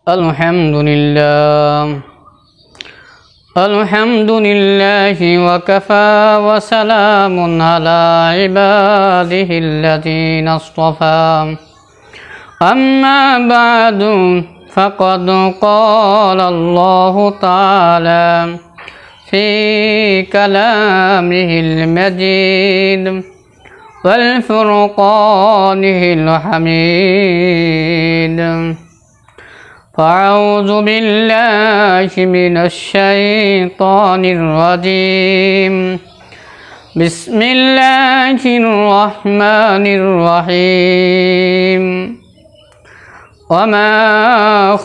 Alhamdulillahi wa kafa wa salamun ala ibadihi alladhina astafa. Amma ba'du faqad qala Allahu ta'ala fi kalamihi al-majid wal furqanihi al-hamid. فأعوذ بالله من الشيطان الرجيم بسم الله الرحمن الرحيم وما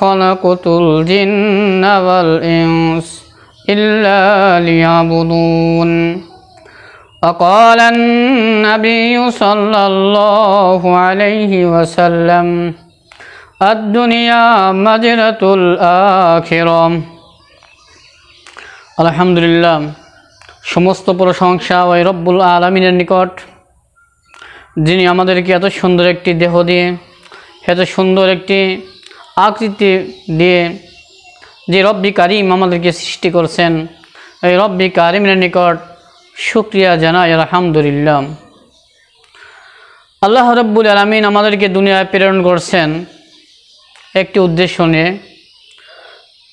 خلقت الجن والإنس إلا ليعبدون وقال النبي صلى الله عليه وسلم الدنيا مجرة الآخرة। আলহামদুলিল্লাহ, সমস্ত প্রশংসা ওই রব্বুল আলামিনের নিকট, যিনি আমাদেরকে এত সুন্দর একটি দেহ দিয়ে, এত সুন্দর একটি আকৃতি দিয়ে যে রব্বি কারিম আমাদেরকে সৃষ্টি করছেন, এই রব্বি কারিমের নিকট শুকরিয়া জানাই আলহামদুলিল্লাহ। আল্লাহ রব্বুল আলামিন আমাদেরকে দুনিয়ায় প্রেরণ করছেন একটি উদ্দেশ্য নিয়ে।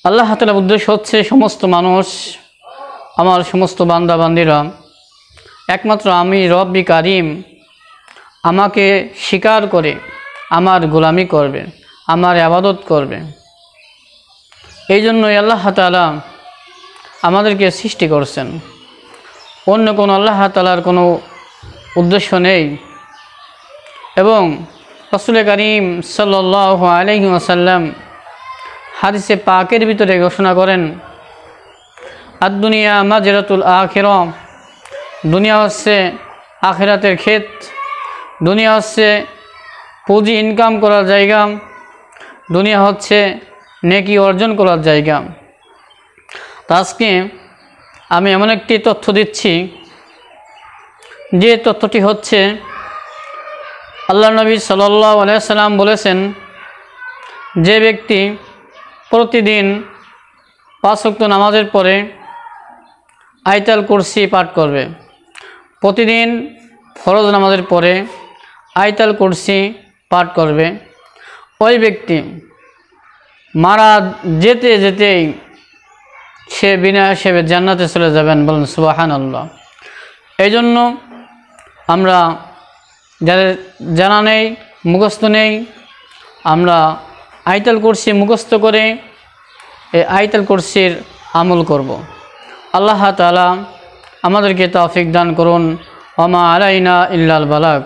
আল্লাহ তাআলার উদ্দেশ্য হচ্ছে সমস্ত মানুষ, আমার সমস্ত বান্দা বান্দিরা একমাত্র আমি রব্বি কারিম আমাকে স্বীকার করে আমার গোলামি করবে, আমার ইবাদত করবে। এই জন্যই আল্লাহ তাআলা আমাদেরকে সৃষ্টি করছেন, অন্য কোনো আল্লাহ তাআলার কোনো উদ্দেশ্য নেই। এবং রাসূল কারীম সাল্লাল্লাহু আলাইহি ওয়াসাল্লাম হাদিসে পাকের ভিতরে ঘোষণা করেন, আদ-দুনিয়া মাজরাতুল আখিরা, দুনিয়া হচ্ছে আখিরাতের ক্ষেত, দুনিয়া হচ্ছে পুঁজি ইনকাম করার জায়গা, দুনিয়া হচ্ছে নেকি অর্জন করার জায়গা। তো আজকে আমি এমন একটি তথ্য দিচ্ছি, যে তথ্যটি হচ্ছে আল্লাহ নবী সাল্লাল্লাহু আলাইহি সাল্লাম বলেছেন, যে ব্যক্তি প্রতিদিন 5 ওয়াক্ত নামাজের পরে আয়াতুল কুরসি পাঠ করবে, প্রতিদিন ফরজ নামাজের পরে আয়াতুল কুরসি পাঠ করবে, ওই ব্যক্তি মারা যেতে যেতেই সে বিনা হিসেবে জান্নাতে চলে যাবেন। বলেন সুবহানাল্লাহ। এই জন্য আমরা যাদের জানা নেই, মুখস্থ নেই, আমরা আয়াতুল কুরসি মুখস্থ করে এই আয়াতুল কুরসির আমল করব। আল্লাহ তাআলা আমাদেরকে তৌফিক দান করুন। ওয়া মা আলাইনা ইল্লাল বালাগ।